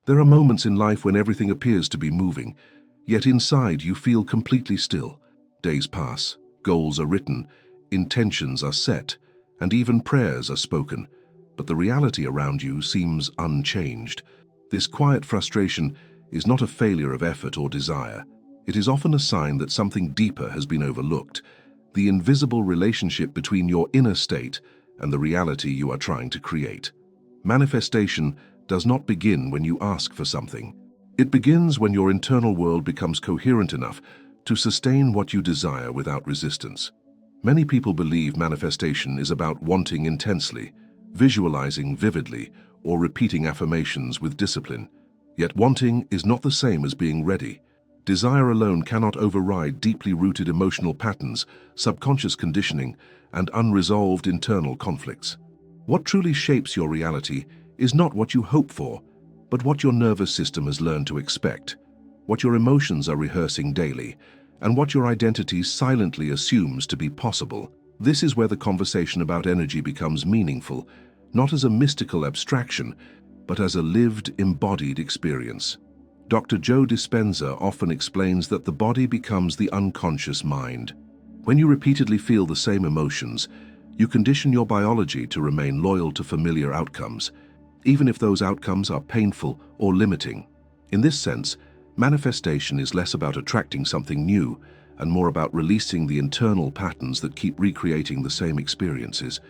There are moments in life when everything appears to be moving, yet inside you feel completely still. Days pass, goals are written, intentions are set, and even prayers are spoken, but the reality around you seems unchanged. This quiet frustration is not a failure of effort or desire. It is often a sign that something deeper has been overlooked, the invisible relationship between your inner state and the reality you are trying to create. Manifestation does not begin when you ask for something. It begins when your internal world becomes coherent enough to sustain what you desire without resistance. Many people believe manifestation is about wanting intensely, visualizing vividly, or repeating affirmations with discipline. Yet wanting is not the same as being ready. Desire alone cannot override deeply rooted emotional patterns, subconscious conditioning, and unresolved internal conflicts. What truly shapes your reality is not what you hope for, but what your nervous system has learned to expect, what your emotions are rehearsing daily, and what your identity silently assumes to be possible. This is where the conversation about energy becomes meaningful, not as a mystical abstraction, but as a lived, embodied experience. Dr. Joe Dispenza often explains that the body becomes the unconscious mind. When you repeatedly feel the same emotions, you condition your biology to remain loyal to familiar outcomes, even if those outcomes are painful or limiting. In this sense, manifestation is less about attracting something new and more about releasing the internal patterns that keep recreating the same experiences.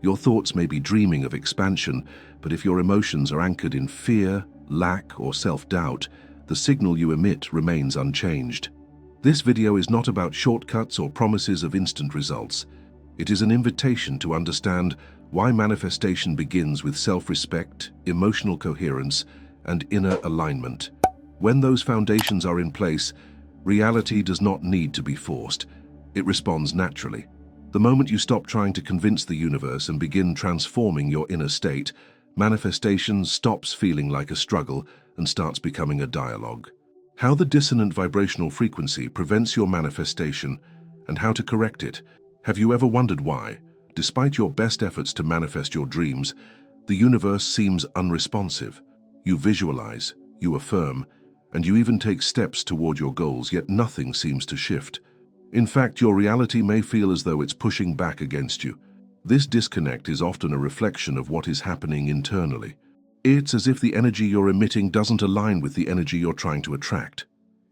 Your thoughts may be dreaming of expansion, but if your emotions are anchored in fear, lack, or self-doubt, the signal you emit remains unchanged. This video is not about shortcuts or promises of instant results. It is an invitation to understand why manifestation begins with self-respect, emotional coherence, and inner alignment. When those foundations are in place, reality does not need to be forced. It responds naturally. The moment you stop trying to convince the universe and begin transforming your inner state, manifestation stops feeling like a struggle and starts becoming a dialogue. How the dissonant vibrational frequency prevents your manifestation and how to correct it. Have you ever wondered why, despite your best efforts to manifest your dreams, the universe seems unresponsive? You visualize, you affirm, and you even take steps toward your goals, yet nothing seems to shift. In fact, your reality may feel as though it's pushing back against you. This disconnect is often a reflection of what is happening internally. It's as if the energy you're emitting doesn't align with the energy you're trying to attract.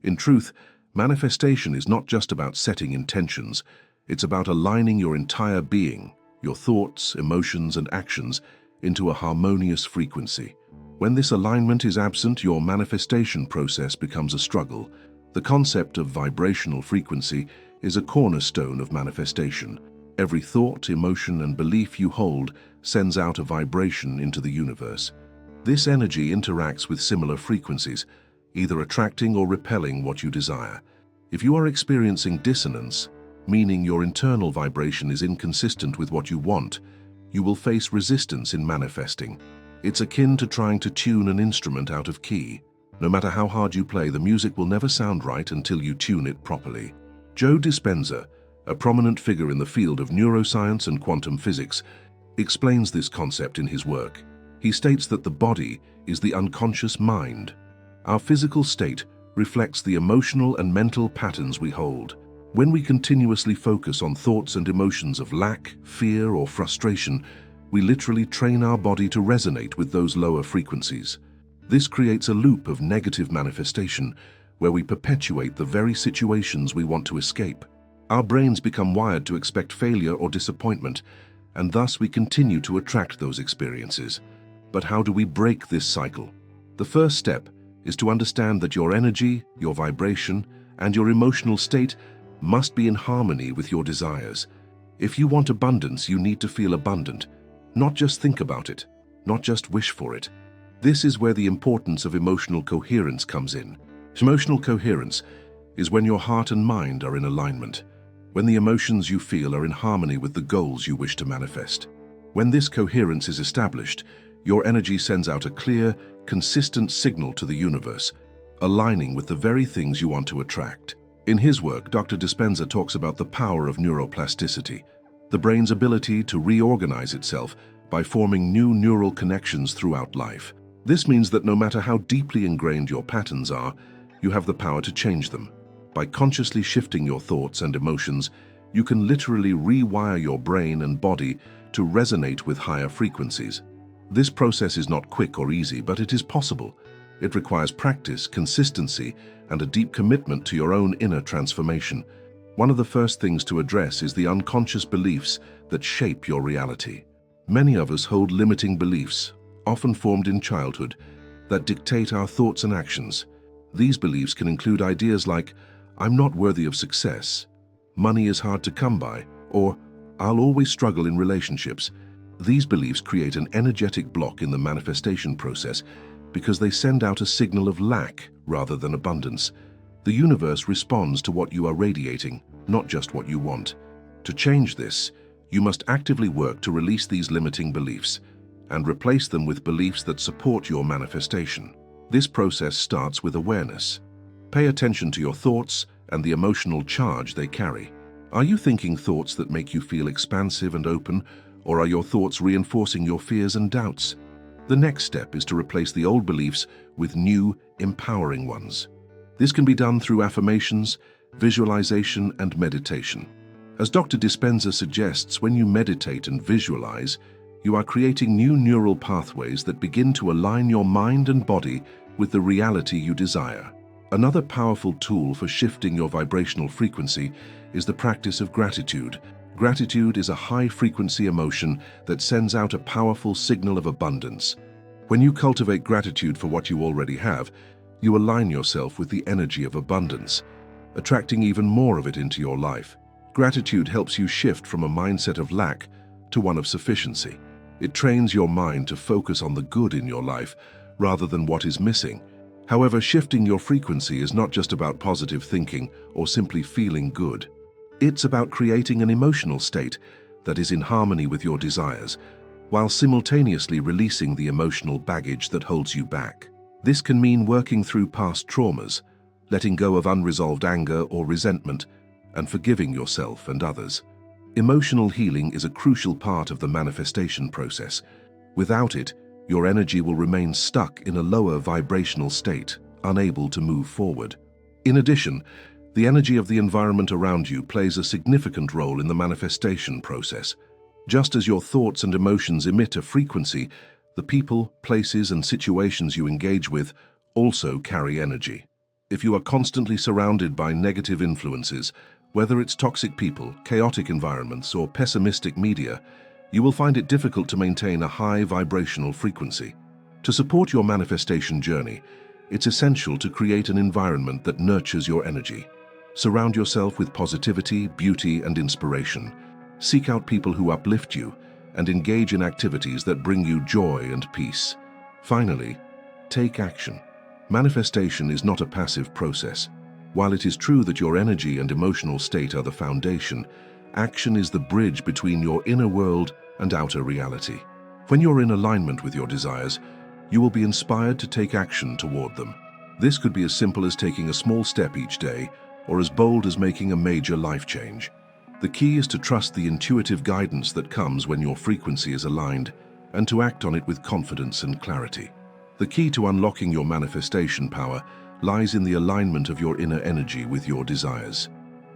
In truth, manifestation is not just about setting intentions. It's about aligning your entire being, your thoughts, emotions, and actions, into a harmonious frequency. When this alignment is absent, your manifestation process becomes a struggle. The concept of vibrational frequency is a cornerstone of manifestation. Every thought, emotion, and belief you hold sends out a vibration into the universe. This energy interacts with similar frequencies, either attracting or repelling what you desire. If you are experiencing dissonance, meaning your internal vibration is inconsistent with what you want, you will face resistance in manifesting. It's akin to trying to tune an instrument out of key. No matter how hard you play, the music will never sound right until you tune it properly. Joe Dispenza, a prominent figure in the field of neuroscience and quantum physics, explains this concept in his work. He states that the body is the unconscious mind. Our physical state reflects the emotional and mental patterns we hold. When we continuously focus on thoughts and emotions of lack, fear, or frustration, we literally train our body to resonate with those lower frequencies. This creates a loop of negative manifestation where we perpetuate the very situations we want to escape. Our brains become wired to expect failure or disappointment, and thus we continue to attract those experiences. But how do we break this cycle? The first step is to understand that your energy, your vibration, and your emotional state must be in harmony with your desires. If you want abundance, you need to feel abundant. Not just think about it, not just wish for it. This is where the importance of emotional coherence comes in. Emotional coherence is when your heart and mind are in alignment, when the emotions you feel are in harmony with the goals you wish to manifest. When this coherence is established, your energy sends out a clear, consistent signal to the universe, aligning with the very things you want to attract. In his work, Dr. Dispenza talks about the power of neuroplasticity, the brain's ability to reorganize itself by forming new neural connections throughout life. This means that no matter how deeply ingrained your patterns are, you have the power to change them. By consciously shifting your thoughts and emotions, you can literally rewire your brain and body to resonate with higher frequencies. This process is not quick or easy, but it is possible. It requires practice, consistency, and a deep commitment to your own inner transformation. One of the first things to address is the unconscious beliefs that shape your reality. Many of us hold limiting beliefs, often formed in childhood, that dictate our thoughts and actions. These beliefs can include ideas like, "I'm not worthy of success," "money is hard to come by," or "I'll always struggle in relationships." These beliefs create an energetic block in the manifestation process because they send out a signal of lack rather than abundance. The universe responds to what you are radiating, not just what you want. To change this, you must actively work to release these limiting beliefs and replace them with beliefs that support your manifestation. This process starts with awareness. Pay attention to your thoughts and the emotional charge they carry. Are you thinking thoughts that make you feel expansive and open, or are your thoughts reinforcing your fears and doubts? The next step is to replace the old beliefs with new, empowering ones. This can be done through affirmations, visualization, and meditation. As Dr. Dispenza suggests, when you meditate and visualize, you are creating new neural pathways that begin to align your mind and body with the reality you desire. Another powerful tool for shifting your vibrational frequency is the practice of gratitude. Gratitude is a high-frequency emotion that sends out a powerful signal of abundance. When you cultivate gratitude for what you already have, you align yourself with the energy of abundance, attracting even more of it into your life. Gratitude helps you shift from a mindset of lack to one of sufficiency. It trains your mind to focus on the good in your life rather than what is missing. However, shifting your frequency is not just about positive thinking or simply feeling good. It's about creating an emotional state that is in harmony with your desires, while simultaneously releasing the emotional baggage that holds you back. This can mean working through past traumas, letting go of unresolved anger or resentment, and forgiving yourself and others. Emotional healing is a crucial part of the manifestation process. Without it, your energy will remain stuck in a lower vibrational state, unable to move forward. In addition, the energy of the environment around you plays a significant role in the manifestation process. Just as your thoughts and emotions emit a frequency, the people, places, and situations you engage with also carry energy. If you are constantly surrounded by negative influences, whether it's toxic people, chaotic environments, or pessimistic media, you will find it difficult to maintain a high vibrational frequency. To support your manifestation journey, it's essential to create an environment that nurtures your energy. Surround yourself with positivity, beauty, and inspiration. Seek out people who uplift you and engage in activities that bring you joy and peace. Finally, take action. Manifestation is not a passive process. While it is true that your energy and emotional state are the foundation, action is the bridge between your inner world and outer reality. When you're in alignment with your desires, you will be inspired to take action toward them. This could be as simple as taking a small step each day, or as bold as making a major life change. The key is to trust the intuitive guidance that comes when your frequency is aligned, and to act on it with confidence and clarity. The key to unlocking your manifestation power lies in the alignment of your inner energy with your desires.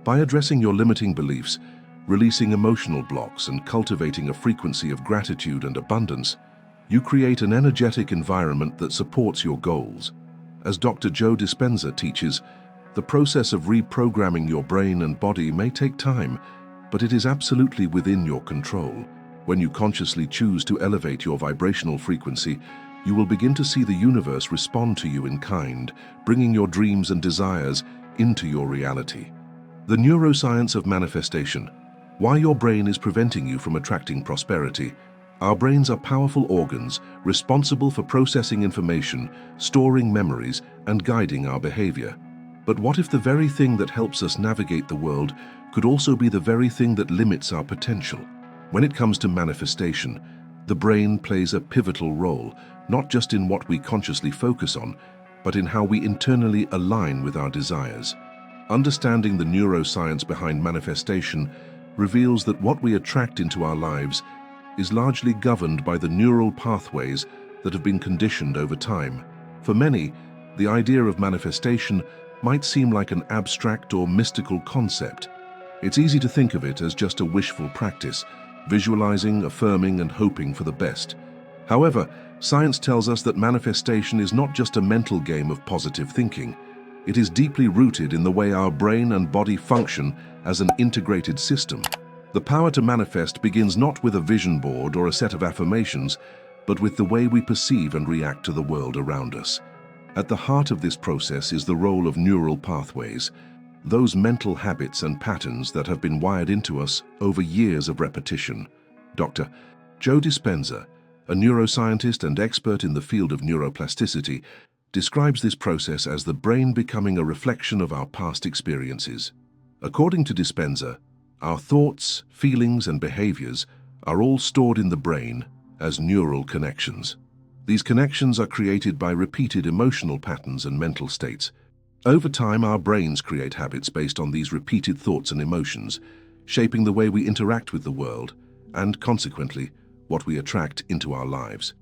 By addressing your limiting beliefs, releasing emotional blocks, and cultivating a frequency of gratitude and abundance, you create an energetic environment that supports your goals. As Dr. Joe Dispenza teaches, the process of reprogramming your brain and body may take time, but it is absolutely within your control. When you consciously choose to elevate your vibrational frequency, you will begin to see the universe respond to you in kind, bringing your dreams and desires into your reality. The neuroscience of manifestation. Why your brain is preventing you from attracting prosperity. Our brains are powerful organs responsible for processing information, storing memories, and guiding our behavior. But what if the very thing that helps us navigate the world could also be the very thing that limits our potential? When it comes to manifestation, the brain plays a pivotal role, not just in what we consciously focus on, but in how we internally align with our desires. Understanding the neuroscience behind manifestation reveals that what we attract into our lives is largely governed by the neural pathways that have been conditioned over time. For many, the idea of manifestation might seem like an abstract or mystical concept. It's easy to think of it as just a wishful practice, visualizing, affirming, and hoping for the best. However, science tells us that manifestation is not just a mental game of positive thinking. It is deeply rooted in the way our brain and body function as an integrated system. The power to manifest begins not with a vision board or a set of affirmations, but with the way we perceive and react to the world around us. At the heart of this process is the role of neural pathways, those mental habits and patterns that have been wired into us over years of repetition. Dr. Joe Dispenza, a neuroscientist and expert in the field of neuroplasticity, describes this process as the brain becoming a reflection of our past experiences. According to Dispenza, our thoughts, feelings, and behaviors are all stored in the brain as neural connections. These connections are created by repeated emotional patterns and mental states. Over time, our brains create habits based on these repeated thoughts and emotions, shaping the way we interact with the world and, consequently, what we attract into our lives.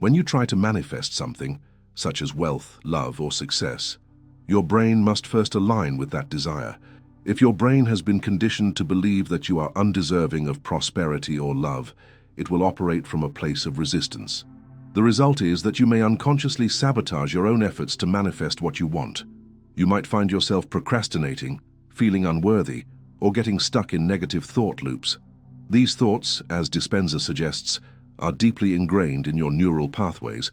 When you try to manifest something, such as wealth, love, or success, your brain must first align with that desire. If your brain has been conditioned to believe that you are undeserving of prosperity or love, it will operate from a place of resistance. The result is that you may unconsciously sabotage your own efforts to manifest what you want. You might find yourself procrastinating, feeling unworthy, or getting stuck in negative thought loops. These thoughts, as Dispenza suggests, are deeply ingrained in your neural pathways,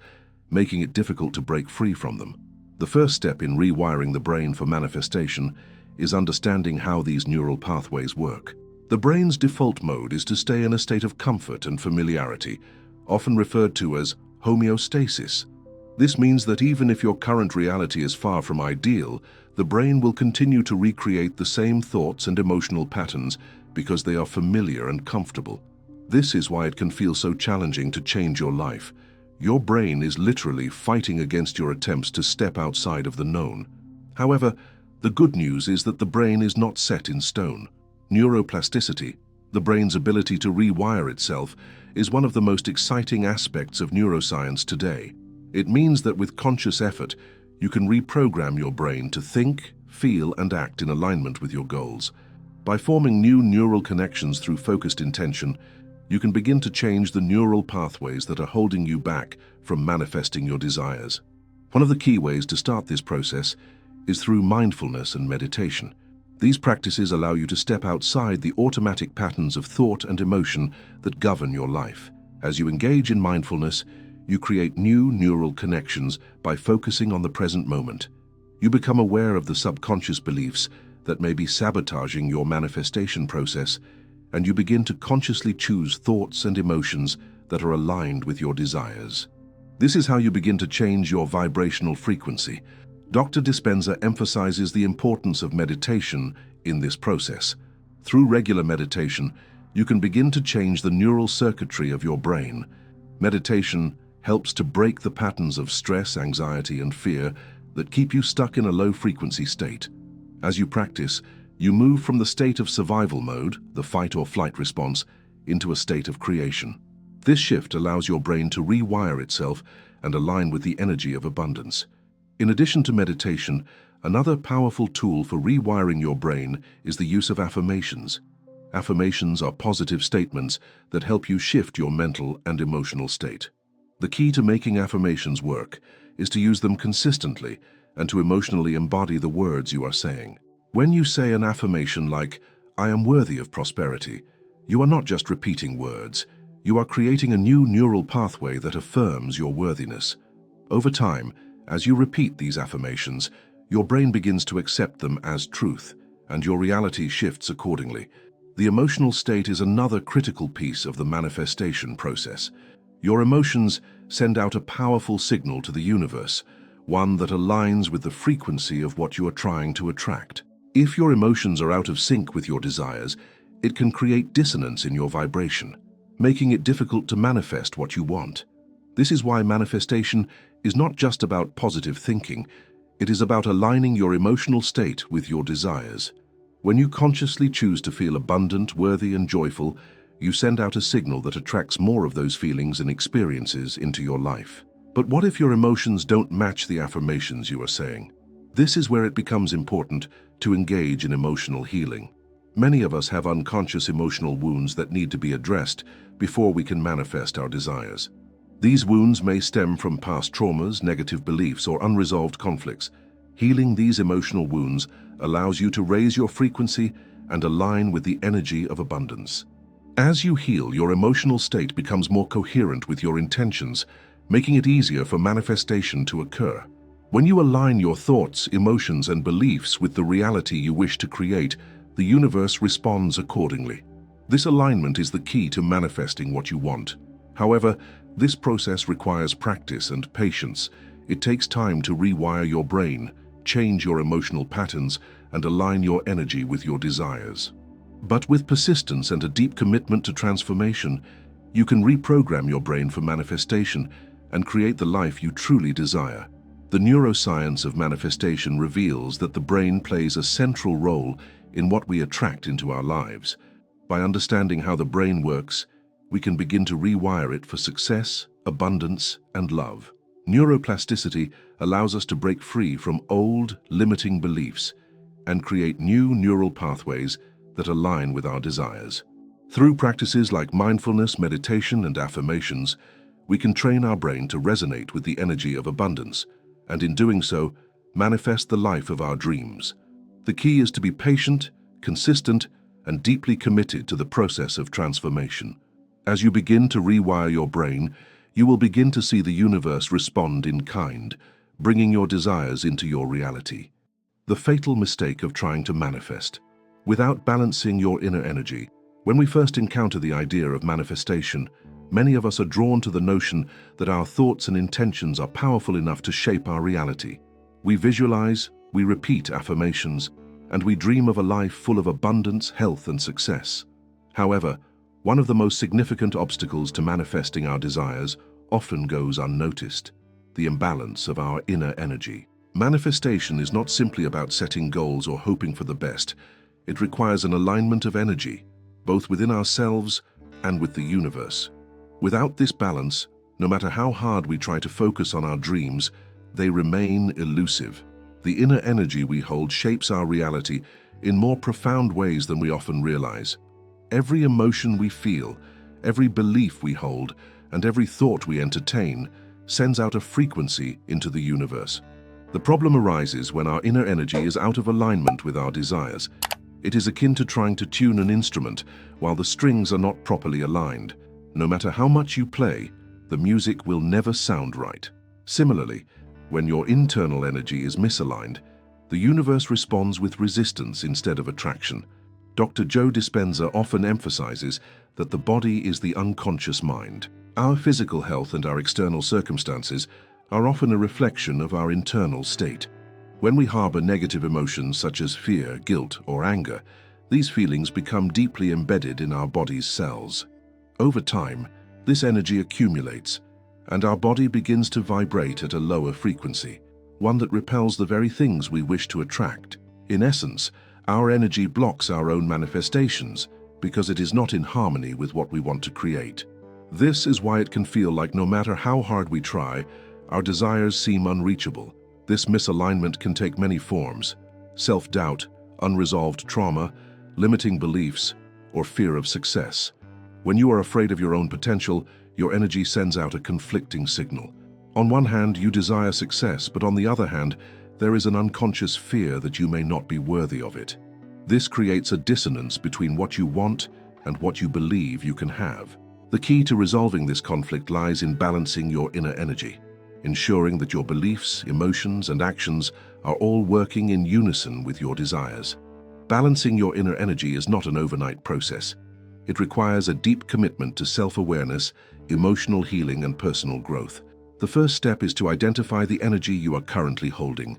making it difficult to break free from them. The first step in rewiring the brain for manifestation is understanding how these neural pathways work. The brain's default mode is to stay in a state of comfort and familiarity, often referred to as homeostasis. This means that even if your current reality is far from ideal, the brain will continue to recreate the same thoughts and emotional patterns because they are familiar and comfortable. This is why it can feel so challenging to change your life. Your brain is literally fighting against your attempts to step outside of the known. However, the good news is that the brain is not set in stone. Neuroplasticity, the brain's ability to rewire itself, is one of the most exciting aspects of neuroscience today. It means that with conscious effort, you can reprogram your brain to think, feel, and act in alignment with your goals. By forming new neural connections through focused intention, you can begin to change the neural pathways that are holding you back from manifesting your desires. One of the key ways to start this process is through mindfulness and meditation. These practices allow you to step outside the automatic patterns of thought and emotion that govern your life. As you engage in mindfulness, you create new neural connections by focusing on the present moment. You become aware of the subconscious beliefs that may be sabotaging your manifestation process, and you begin to consciously choose thoughts and emotions that are aligned with your desires. This is how you begin to change your vibrational frequency. Dr. Dispenza emphasizes the importance of meditation in this process. Through regular meditation, you can begin to change the neural circuitry of your brain. Meditation helps to break the patterns of stress, anxiety, and fear that keep you stuck in a low-frequency state. As you practice, you move from the state of survival mode, the fight or flight response, into a state of creation. This shift allows your brain to rewire itself and align with the energy of abundance. In addition to meditation, another powerful tool for rewiring your brain is the use of affirmations. Affirmations are positive statements that help you shift your mental and emotional state. The key to making affirmations work is to use them consistently and to emotionally embody the words you are saying. When you say an affirmation like, "I am worthy of prosperity," you are not just repeating words. You are creating a new neural pathway that affirms your worthiness. Over time, as you repeat these affirmations, your brain begins to accept them as truth, and your reality shifts accordingly. The emotional state is another critical piece of the manifestation process. Your emotions send out a powerful signal to the universe, one that aligns with the frequency of what you are trying to attract. If your emotions are out of sync with your desires, it can create dissonance in your vibration, making it difficult to manifest what you want. This is why manifestation is not just about positive thinking, it is about aligning your emotional state with your desires. When you consciously choose to feel abundant, worthy, and joyful, you send out a signal that attracts more of those feelings and experiences into your life. But what if your emotions don't match the affirmations you are saying? This is where it becomes important to engage in emotional healing. Many of us have unconscious emotional wounds that need to be addressed before we can manifest our desires. These wounds may stem from past traumas, negative beliefs, or unresolved conflicts. Healing these emotional wounds allows you to raise your frequency and align with the energy of abundance. As you heal, your emotional state becomes more coherent with your intentions, making it easier for manifestation to occur. When you align your thoughts, emotions, and beliefs with the reality you wish to create, the universe responds accordingly. This alignment is the key to manifesting what you want. However, this process requires practice and patience. It takes time to rewire your brain, change your emotional patterns, and align your energy with your desires. But with persistence and a deep commitment to transformation, you can reprogram your brain for manifestation and create the life you truly desire. The neuroscience of manifestation reveals that the brain plays a central role in what we attract into our lives. By understanding how the brain works, we can begin to rewire it for success, abundance, and love. Neuroplasticity allows us to break free from old, limiting beliefs and create new neural pathways that align with our desires. Through practices like mindfulness, meditation, and affirmations, we can train our brain to resonate with the energy of abundance, and in doing so, manifest the life of our dreams. The key is to be patient, consistent, and deeply committed to the process of transformation. As you begin to rewire your brain, you will begin to see the universe respond in kind, bringing your desires into your reality. The fatal mistake of trying to manifest without balancing your inner energy. When we first encounter the idea of manifestation, many of us are drawn to the notion that our thoughts and intentions are powerful enough to shape our reality. We visualize, we repeat affirmations, and we dream of a life full of abundance, health, and success. However, one of the most significant obstacles to manifesting our desires often goes unnoticed: the imbalance of our inner energy. Manifestation is not simply about setting goals or hoping for the best. It requires an alignment of energy, both within ourselves and with the universe. Without this balance, no matter how hard we try to focus on our dreams, they remain elusive. The inner energy we hold shapes our reality in more profound ways than we often realize. Every emotion we feel, every belief we hold, and every thought we entertain sends out a frequency into the universe. The problem arises when our inner energy is out of alignment with our desires. It is akin to trying to tune an instrument while the strings are not properly aligned. No matter how much you play, the music will never sound right. Similarly, when your internal energy is misaligned, the universe responds with resistance instead of attraction. Dr. Joe Dispenza often emphasizes that the body is the unconscious mind. Our physical health and our external circumstances are often a reflection of our internal state. When we harbor negative emotions such as fear, guilt, or anger, these feelings become deeply embedded in our body's cells. Over time, this energy accumulates, and our body begins to vibrate at a lower frequency, one that repels the very things we wish to attract. In essence, our energy blocks our own manifestations because it is not in harmony with what we want to create. This is why it can feel like no matter how hard we try, our desires seem unreachable. This misalignment can take many forms: self-doubt, unresolved trauma, limiting beliefs, or fear of success. When you are afraid of your own potential, your energy sends out a conflicting signal. On one hand, you desire success, but on the other hand, there is an unconscious fear that you may not be worthy of it. This creates a dissonance between what you want and what you believe you can have. The key to resolving this conflict lies in balancing your inner energy, ensuring that your beliefs, emotions, and actions are all working in unison with your desires. Balancing your inner energy is not an overnight process. It requires a deep commitment to self-awareness, emotional healing, and personal growth. The first step is to identify the energy you are currently holding.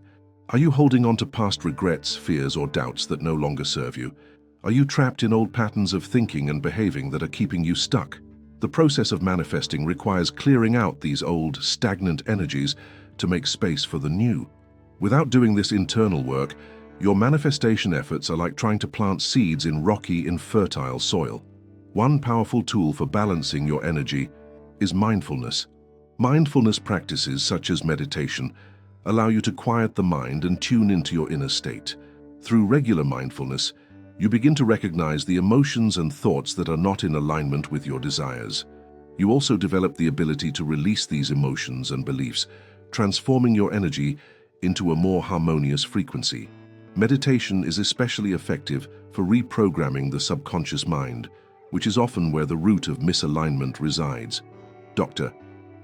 Are you holding on to past regrets, fears, or doubts that no longer serve you? Are you trapped in old patterns of thinking and behaving that are keeping you stuck? The process of manifesting requires clearing out these old, stagnant energies to make space for the new. Without doing this internal work, your manifestation efforts are like trying to plant seeds in rocky, infertile soil. One powerful tool for balancing your energy is mindfulness. Mindfulness practices such as meditation allow you to quiet the mind and tune into your inner state. Through regular mindfulness, you begin to recognize the emotions and thoughts that are not in alignment with your desires. You also develop the ability to release these emotions and beliefs, transforming your energy into a more harmonious frequency. Meditation is especially effective for reprogramming the subconscious mind, which is often where the root of misalignment resides. Dr.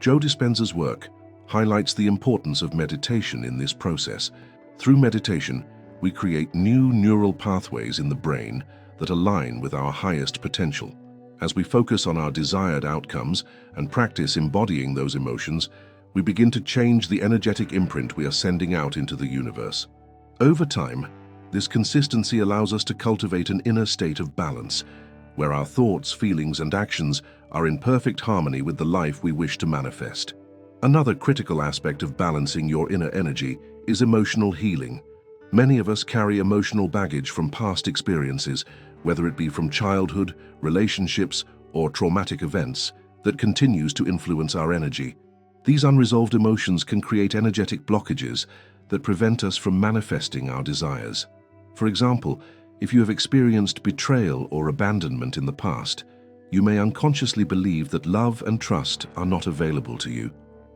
Joe Dispenza's work highlights the importance of meditation in this process. Through meditation, we create new neural pathways in the brain that align with our highest potential. As we focus on our desired outcomes and practice embodying those emotions, we begin to change the energetic imprint we are sending out into the universe. Over time, this consistency allows us to cultivate an inner state of balance, where our thoughts, feelings, and actions are in perfect harmony with the life we wish to manifest. Another critical aspect of balancing your inner energy is emotional healing. Many of us carry emotional baggage from past experiences, whether it be from childhood, relationships, or traumatic events, that continues to influence our energy. These unresolved emotions can create energetic blockages that prevent us from manifesting our desires. For example, if you have experienced betrayal or abandonment in the past, you may unconsciously believe that love and trust are not available to you.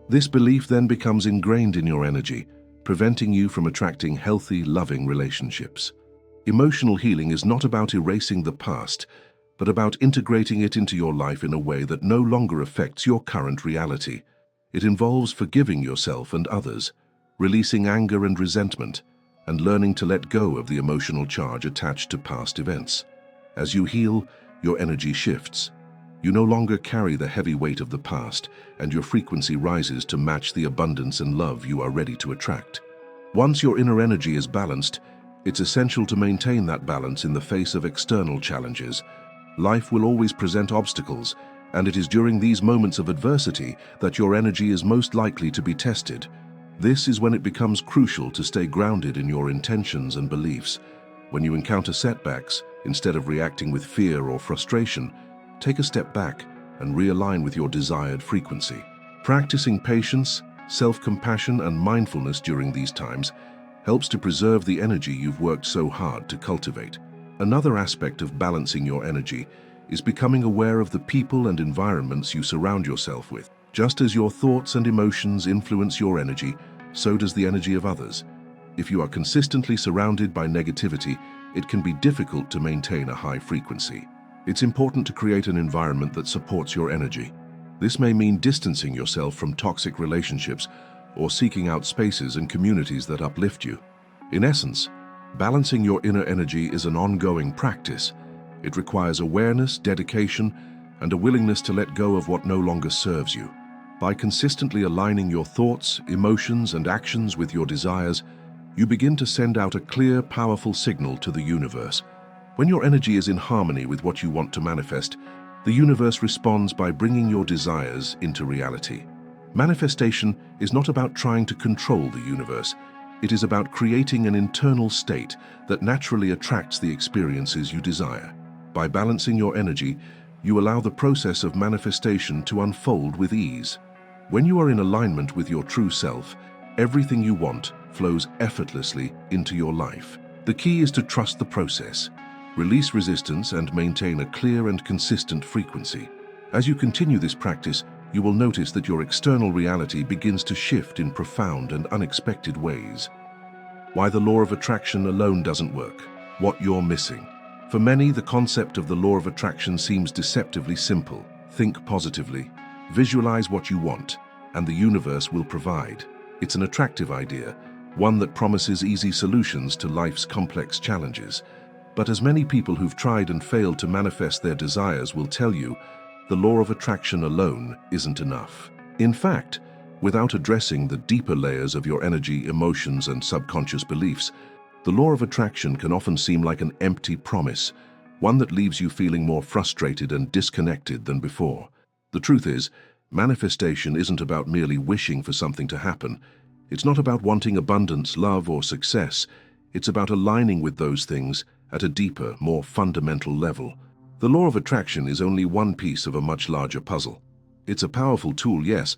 This belief then becomes ingrained in your energy, preventing you from attracting healthy, loving relationships. Emotional healing is not about erasing the past, but about integrating it into your life in a way that no longer affects your current reality. It involves forgiving yourself and others, releasing anger and resentment, and learning to let go of the emotional charge attached to past events. As you heal, your energy shifts. You no longer carry the heavy weight of the past, and your frequency rises to match the abundance and love you are ready to attract. Once your inner energy is balanced, it's essential to maintain that balance in the face of external challenges. Life will always present obstacles, and it is during these moments of adversity that your energy is most likely to be tested. This is when it becomes crucial to stay grounded in your intentions and beliefs. When you encounter setbacks, instead of reacting with fear or frustration, take a step back and realign with your desired frequency. Practicing patience, self-compassion, and mindfulness during these times helps to preserve the energy you've worked so hard to cultivate. Another aspect of balancing your energy is becoming aware of the people and environments you surround yourself with. Just as your thoughts and emotions influence your energy, so does the energy of others. If you are consistently surrounded by negativity, it can be difficult to maintain a high frequency. It's important to create an environment that supports your energy. This may mean distancing yourself from toxic relationships or seeking out spaces and communities that uplift you. In essence, balancing your inner energy is an ongoing practice. It requires awareness, dedication, and a willingness to let go of what no longer serves you. By consistently aligning your thoughts, emotions, and actions with your desires, you begin to send out a clear, powerful signal to the universe. When your energy is in harmony with what you want to manifest, the universe responds by bringing your desires into reality. Manifestation is not about trying to control the universe. It is about creating an internal state that naturally attracts the experiences you desire. By balancing your energy, you allow the process of manifestation to unfold with ease. When you are in alignment with your true self, everything you want flows effortlessly into your life. The key is to trust the process, release resistance, and maintain a clear and consistent frequency. As you continue this practice, you will notice that your external reality begins to shift in profound and unexpected ways. Why the law of attraction alone doesn't work. What you're missing. For many, the concept of the law of attraction seems deceptively simple. Think positively, visualize what you want, and the universe will provide. It's an attractive idea, one that promises easy solutions to life's complex challenges. But as many people who've tried and failed to manifest their desires will tell you, the law of attraction alone isn't enough. In fact, without addressing the deeper layers of your energy, emotions, and subconscious beliefs, the law of attraction can often seem like an empty promise, one that leaves you feeling more frustrated and disconnected than before. The truth is, manifestation isn't about merely wishing for something to happen. It's not about wanting abundance, love, or success. It's about aligning with those things at a deeper, more fundamental level. The law of attraction is only one piece of a much larger puzzle. It's a powerful tool, yes,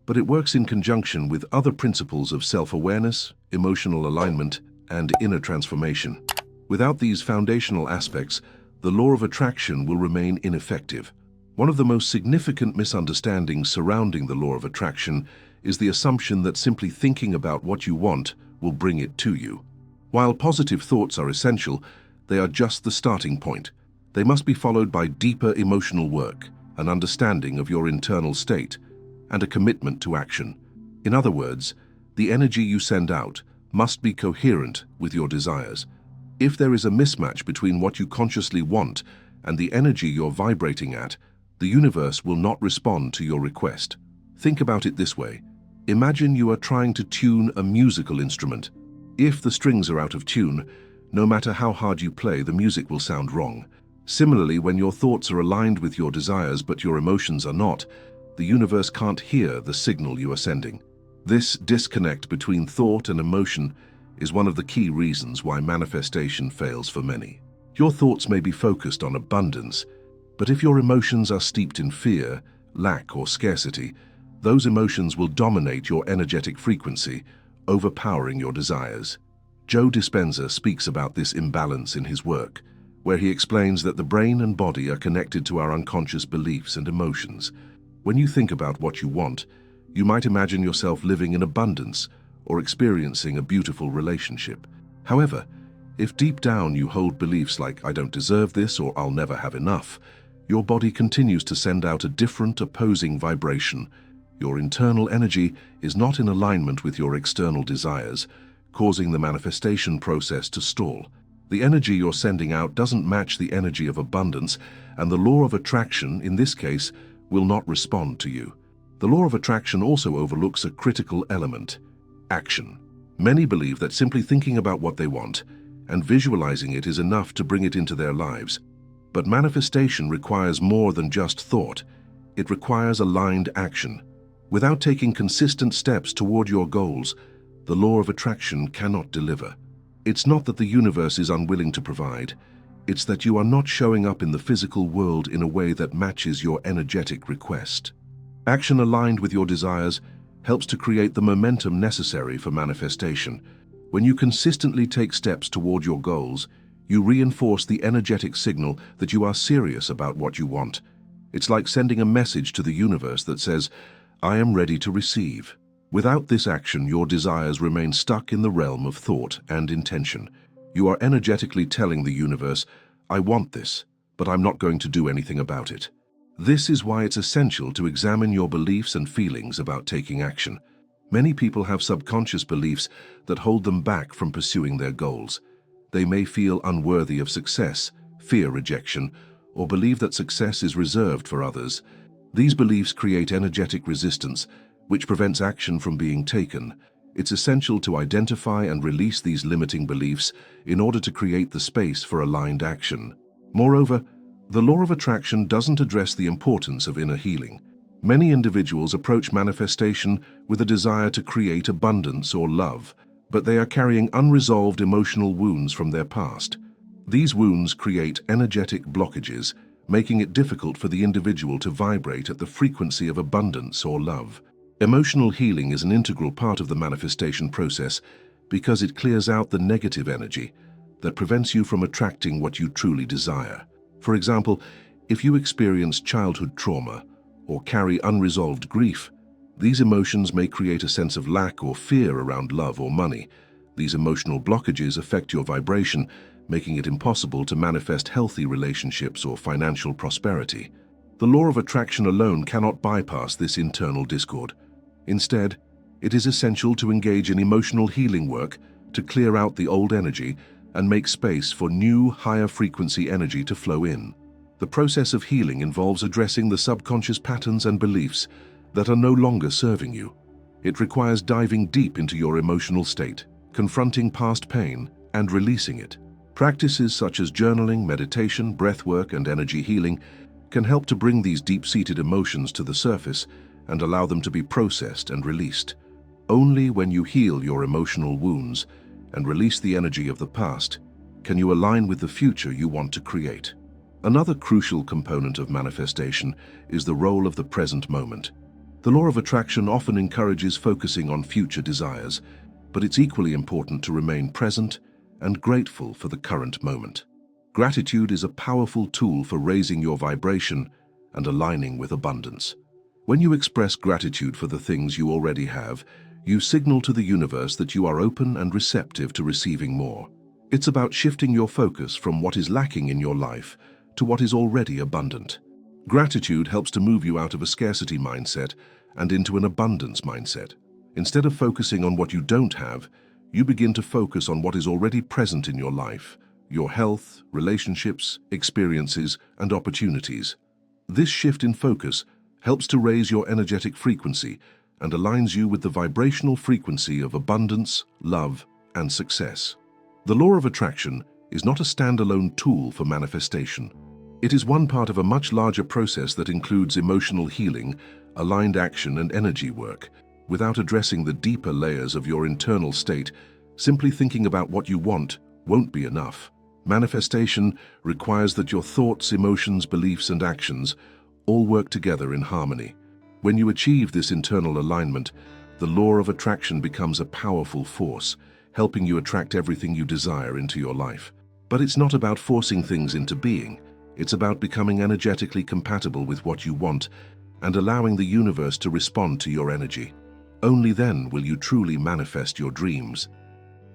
but it works in conjunction with other principles of self-awareness, emotional alignment, and inner transformation. Without these foundational aspects, the law of attraction will remain ineffective. One of the most significant misunderstandings surrounding the law of attraction is the assumption that simply thinking about what you want will bring it to you. While positive thoughts are essential, they are just the starting point. They must be followed by deeper emotional work, an understanding of your internal state, and a commitment to action. In other words, the energy you send out must be coherent with your desires. If there is a mismatch between what you consciously want and the energy you're vibrating at, the universe will not respond to your request. Think about it this way. Imagine you are trying to tune a musical instrument. If the strings are out of tune, no matter how hard you play, the music will sound wrong. Similarly, when your thoughts are aligned with your desires but your emotions are not, the universe can't hear the signal you are sending. This disconnect between thought and emotion is one of the key reasons why manifestation fails for many. Your thoughts may be focused on abundance, but if your emotions are steeped in fear, lack, or scarcity, those emotions will dominate your energetic frequency, overpowering your desires. Joe Dispenza speaks about this imbalance in his work, where he explains that the brain and body are connected to our unconscious beliefs and emotions. When you think about what you want, you might imagine yourself living in abundance or experiencing a beautiful relationship. However, if deep down you hold beliefs like "I don't deserve this" or "I'll never have enough," your body continues to send out a different, opposing vibration. Your internal energy is not in alignment with your external desires, causing the manifestation process to stall. The energy you're sending out doesn't match the energy of abundance, and the law of attraction, in this case, will not respond to you. The law of attraction also overlooks a critical element: action. Many believe that simply thinking about what they want and visualizing it is enough to bring it into their lives. But manifestation requires more than just thought. It requires aligned action. Without taking consistent steps toward your goals, the law of attraction cannot deliver. It's not that the universe is unwilling to provide. It's that you are not showing up in the physical world in a way that matches your energetic request. Action aligned with your desires helps to create the momentum necessary for manifestation. When you consistently take steps toward your goals, you reinforce the energetic signal that you are serious about what you want. It's like sending a message to the universe that says, "I am ready to receive." Without this action, your desires remain stuck in the realm of thought and intention. You are energetically telling the universe, "I want this, but I'm not going to do anything about it." This is why it's essential to examine your beliefs and feelings about taking action. Many people have subconscious beliefs that hold them back from pursuing their goals. They may feel unworthy of success, fear rejection, or believe that success is reserved for others. These beliefs create energetic resistance, which prevents action from being taken. It's essential to identify and release these limiting beliefs in order to create the space for aligned action. Moreover, the law of attraction doesn't address the importance of inner healing. Many individuals approach manifestation with a desire to create abundance or love, but they are carrying unresolved emotional wounds from their past. These wounds create energetic blockages, making it difficult for the individual to vibrate at the frequency of abundance or love. Emotional healing is an integral part of the manifestation process because it clears out the negative energy that prevents you from attracting what you truly desire. For example, if you experience childhood trauma or carry unresolved grief, these emotions may create a sense of lack or fear around love or money. These emotional blockages affect your vibration, making it impossible to manifest healthy relationships or financial prosperity. The law of attraction alone cannot bypass this internal discord. Instead, it is essential to engage in emotional healing work to clear out the old energy and make space for new, higher frequency energy to flow in. The process of healing involves addressing the subconscious patterns and beliefs that are no longer serving you. It requires diving deep into your emotional state, confronting past pain, and releasing it. Practices such as journaling, meditation, breathwork, and energy healing can help to bring these deep-seated emotions to the surface and allow them to be processed and released. Only when you heal your emotional wounds and release the energy of the past can you align with the future you want to create. Another crucial component of manifestation is the role of the present moment. The law of attraction often encourages focusing on future desires, but it's equally important to remain present and grateful for the current moment. Gratitude is a powerful tool for raising your vibration and aligning with abundance. When you express gratitude for the things you already have, you signal to the universe that you are open and receptive to receiving more. It's about shifting your focus from what is lacking in your life to what is already abundant. Gratitude helps to move you out of a scarcity mindset and into an abundance mindset. Instead of focusing on what you don't have, you begin to focus on what is already present in your life, your health, relationships, experiences, and opportunities. This shift in focus helps to raise your energetic frequency and aligns you with the vibrational frequency of abundance, love, and success. The law of attraction is not a standalone tool for manifestation. It is one part of a much larger process that includes emotional healing, aligned action, and energy work. Without addressing the deeper layers of your internal state, simply thinking about what you want won't be enough. Manifestation requires that your thoughts, emotions, beliefs, and actions all work together in harmony. When you achieve this internal alignment, the law of attraction becomes a powerful force, helping you attract everything you desire into your life. But it's not about forcing things into being. It's about becoming energetically compatible with what you want and allowing the universe to respond to your energy. Only then will you truly manifest your dreams.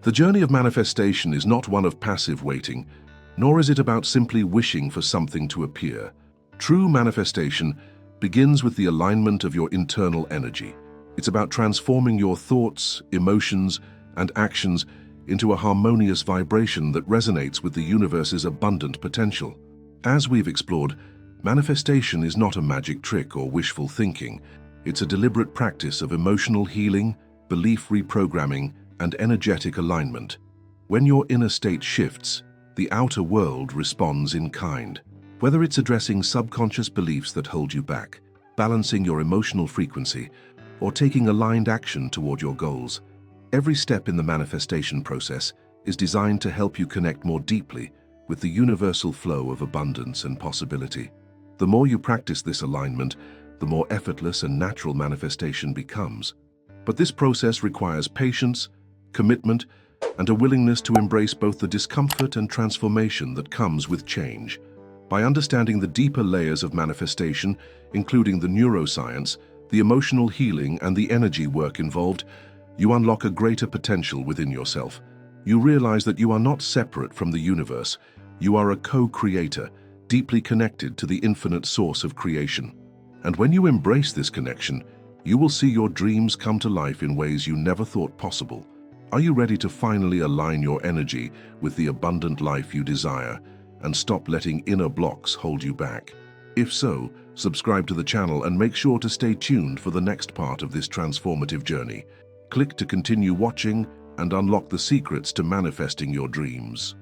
The journey of manifestation is not one of passive waiting, nor is it about simply wishing for something to appear. True manifestation begins with the alignment of your internal energy. It's about transforming your thoughts, emotions, and actions into a harmonious vibration that resonates with the universe's abundant potential. As we've explored, manifestation is not a magic trick or wishful thinking. It's a deliberate practice of emotional healing, belief reprogramming, and energetic alignment. When your inner state shifts, the outer world responds in kind. Whether it's addressing subconscious beliefs that hold you back, balancing your emotional frequency, or taking aligned action toward your goals, every step in the manifestation process is designed to help you connect more deeply with the universal flow of abundance and possibility. The more you practice this alignment, the more effortless and natural manifestation becomes. But this process requires patience, commitment, and a willingness to embrace both the discomfort and transformation that comes with change. By understanding the deeper layers of manifestation, including the neuroscience, the emotional healing, and the energy work involved, you unlock a greater potential within yourself. You realize that you are not separate from the universe. You are a co-creator, deeply connected to the infinite source of creation. And when you embrace this connection, you will see your dreams come to life in ways you never thought possible. Are you ready to finally align your energy with the abundant life you desire and stop letting inner blocks hold you back? If so, subscribe to the channel and make sure to stay tuned for the next part of this transformative journey. Click to continue watching and unlock the secrets to manifesting your dreams.